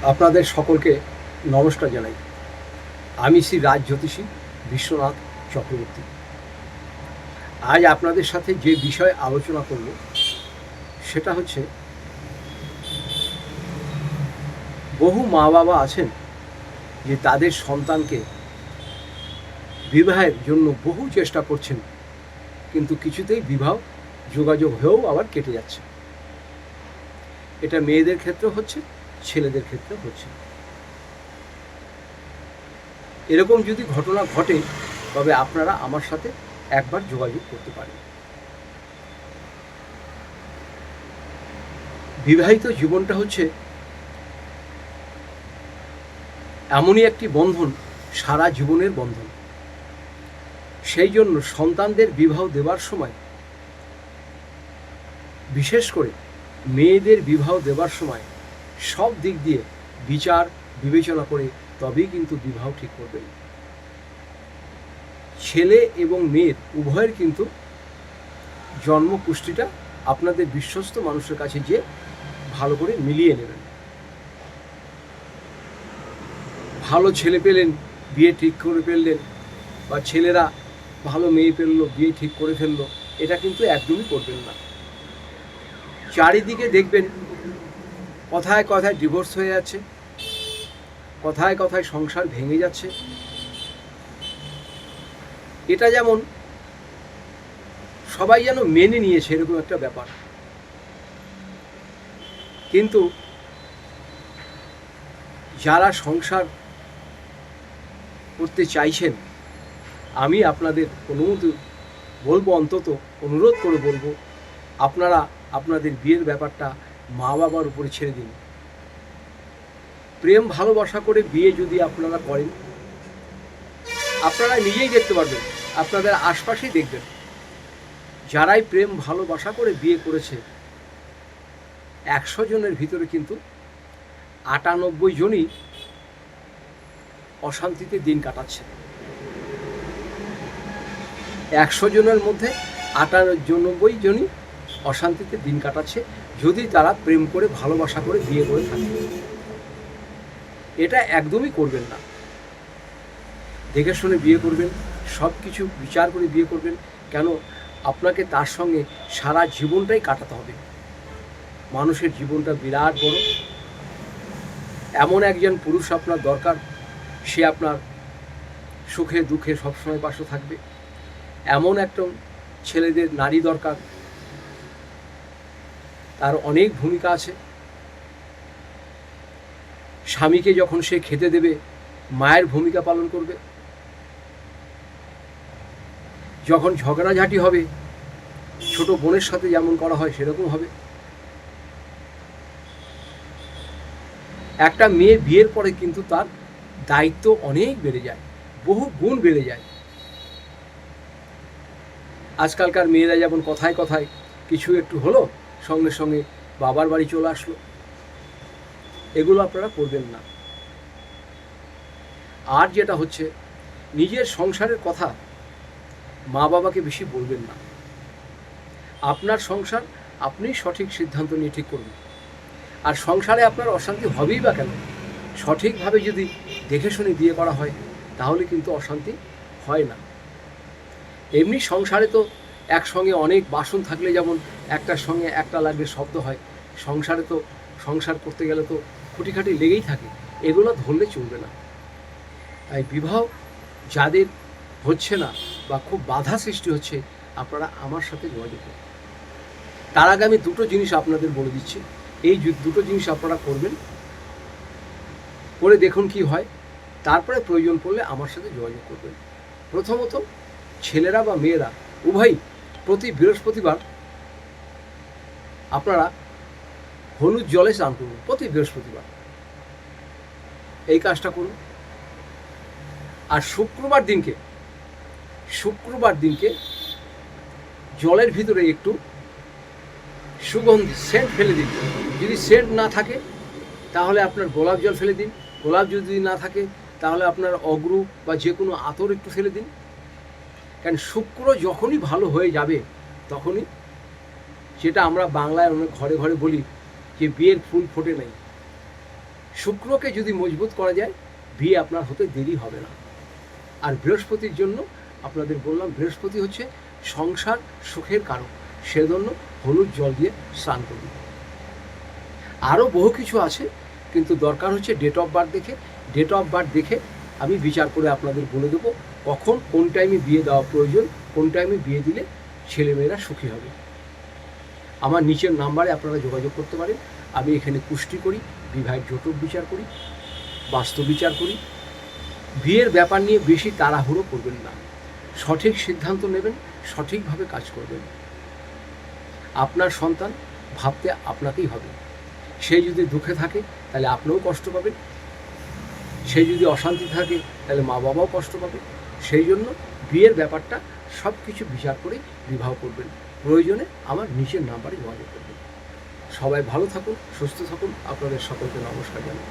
আপনাদের সকলকে নমস্কার জানাই। আমি শ্রী রাজ জ্যোতিষী বিশ্বনাথ চক্রবর্তী। আজ আপনাদের সাথে যে বিষয়ে আলোচনা করব সেটা হচ্ছে, বহু মা বাবা আছেন যে তাদের সন্তানকে বিবাহের জন্য বহু চেষ্টা করছেন, কিন্তু কিছুতেই বিবাহ যোগাযোগ হয়েও আবার কেটে যাচ্ছে। এটা মেয়েদের ক্ষেত্রে হচ্ছে, ছেলেদের ক্ষেত্রে হচ্ছে। এরকম যদি ঘটনা ঘটে তবে আপনারা আমার সাথে একবার যোগাযোগ করতে পারেন। বিবাহিত জীবনটা হচ্ছে এমনই একটি বন্ধন, সারা জীবনের বন্ধন। সেই জন্য সন্তানদের বিবাহ দেওয়ার সময়, বিশেষ করে মেয়েদের বিবাহ দেওয়ার সময় সব দিক দিয়ে বিচার বিবেচনা করে তবেই কিন্তু বিবাহ ঠিক করবেন। ছেলে এবং মেয়ের উভয়ের কিন্তু জন্ম কুষ্টিটা আপনাদের বিশ্বস্ত মানুষের কাছে যে ভালো করে মিলিয়ে নেবেন। ভালো ছেলে পেলেন, বিয়ে ঠিক করে ফেললেন, বা ছেলেরা ভালো মেয়ে পেললো, বিয়ে ঠিক করে ফেললো, এটা কিন্তু একদমই করবেন না। চারিদিকে দেখবেন কথায় কথায় ডিভোর্স হয়ে যাচ্ছে, কথায় কথায় সংসার ভেঙে যাচ্ছে। এটা যেমন সবাই যেন মেনে নিয়েছে এরকম একটা ব্যাপার, কিন্তু যারা সংসার করতে চাইছেন, আমি আপনাদের অনুরোধ করে বলবো, আপনারা আপনাদের বিয়ের ব্যাপারটা মা বাবার উপরে ছেড়ে দিন। প্রেম ভালোবাসা করে বিয়ে যদি আপনারা করেন, আপনারা নিজেই দেখতে পারবেন, আপনাদের আশপাশেই দেখবেন, যারাই প্রেম ভালোবাসা করে বিয়ে করেছে 100 জনের ভিতরে কিন্তু 98 জনই অশান্তিতে দিন কাটাচ্ছে। 100 জনের মধ্যে 98 জনই অশান্তিতে দিন কাটাচ্ছে, যদি তারা প্রেম করে ভালোবাসা করে বিয়ে করে থাকে। এটা একদমই করবেন না। দেখে শুনে বিয়ে করবেন, সব কিছু বিচার করে বিয়ে করবেন। কেন, আপনাকে তার সঙ্গে সারা জীবনটাই কাটাতে হবে। মানুষের জীবনটা বিরাট বড়। এমন একজন পুরুষ আপনার দরকার, সে আপনার সুখে দুঃখে সবসময় পাশে থাকবে। এমন একটা ছেলেদের নারী দরকার, তার অনেক ভূমিকা আছে। স্বামীকে যখন সে খেতে দেবে, মায়ের ভূমিকা পালন করবে। যখন ঝগড়াঝাটি হবে, ছোট বোনের সাথে যেমন করা হয় সেরকম হবে। একটা মেয়ে বিয়ের পরে কিন্তু তার দায়িত্ব অনেক বেড়ে যায়, বহু গুণ বেড়ে যায়। আজকালকার মেয়েরা যেমন কথায় কথায় কিছু একটু হলো, সঙ্গে সঙ্গে বাবার বাড়ি চলে আসলো, এগুলো আপনারা করবেন না। আর যেটা হচ্ছে, নিজের সংসারের কথা মা বাবাকে বেশি বলবেন না। আপনার সংসার আপনি সঠিক সিদ্ধান্ত নিয়ে ঠিক করবেন। আর সংসারে আপনার অশান্তি হবেই বা কেন? সঠিকভাবে যদি দেখে শুনে বিয়ে করা হয় তাহলে কিন্তু অশান্তি হয় না। এমনি সংসারে তো একসঙ্গে অনেক বাসন থাকলে যেমন একটার সঙ্গে একটা লাগলে শব্দ হয়, সংসারে তো সংসার করতে গেলে তো খুঁটিখাটি লেগেই থাকে, এগুলো ধরলে চলবে না। তাই বিবাহ যাদের হচ্ছে না বা খুব বাধা সৃষ্টি হচ্ছে, আপনারা আমার সাথে যোগাযোগ করুন। তার আগে আমি দুটো জিনিস আপনাদের বলে দিচ্ছি, এই দুটো জিনিস আপনারা করবেন, করে দেখুন কি হয়। তারপরে প্রয়োজন পড়লে আমার সাথে যোগাযোগ করবেন। প্রথমত, ছেলেরা বা মেয়েরা উভয়ই প্রতি বৃহস্পতিবার আপনারা হলুদ জলে স্নান করুন। প্রতি বৃহস্পতিবার এই কাজটা করুন। আর শুক্রবার দিনকে জলের ভিতরে একটু সুগন্ধি সেন্ট ফেলে দিন। যদি সেন্ট না থাকে তাহলে আপনার গোলাপ জল ফেলে দিন। গোলাপ যদি না থাকে তাহলে আপনার অগ্রু বা যে কোনো আতর একটু ফেলে দিন। কারণ শুক্র যখনই ভালো হয়ে যাবে তখনই, যেটা আমরা বাংলায় অনেক ঘরে ঘরে বলি যে বিয়ের ফুল ফোটে নাই, শুক্রকে যদি মজবুত করা যায়, বিয়ে আপনার হতে দেরি হবে না। আর বৃহস্পতির জন্য আপনাদের বললাম, বৃহস্পতি হচ্ছে সংসার সুখের কারক, সেজন্য হলুদ জল দিয়ে স্নান করুন। আরও বহু কিছু আছে, কিন্তু দরকার হচ্ছে ডেট অফ বার্থ দেখে। ডেট অফ বার্থ দেখে আমি বিচার করে আপনাদের বলে দেবো কখন কোন টাইমে বিয়ে দেওয়া প্রয়োজন, কোন টাইমে বিয়ে দিলে ছেলেমেয়েরা সুখী হবে। আমার নিচের নাম্বারে আপনারা যোগাযোগ করতে পারেন। আমি এখানে পুষ্টি করি, বিবাহের জটক বিচার করি, বাস্তু বিচার করি। বিয়ের ব্যাপার নিয়ে বেশি তাড়াহুড়ো করবেন না, সঠিক সিদ্ধান্ত নেবেন, সঠিকভাবে কাজ করবেন। আপনার সন্তান ভাবতে আপনাকেই হবে। সে যদি দুঃখে থাকে তাহলে আপনিও কষ্ট পাবেন, সে যদি অশান্তি থাকে তাহলে মা বাবাও কষ্ট পাবে। সেই জন্য বিয়ের ব্যাপারটা সব কিছু বিচার করে বিবাহ করবেন। প্রয়োজনে আমার নিচের নাম্বারে যোগাযোগ করবেন। সবাই ভালো থাকুন, সুস্থ থাকুন। আপনাদের সকলকে নমস্কার জানাই।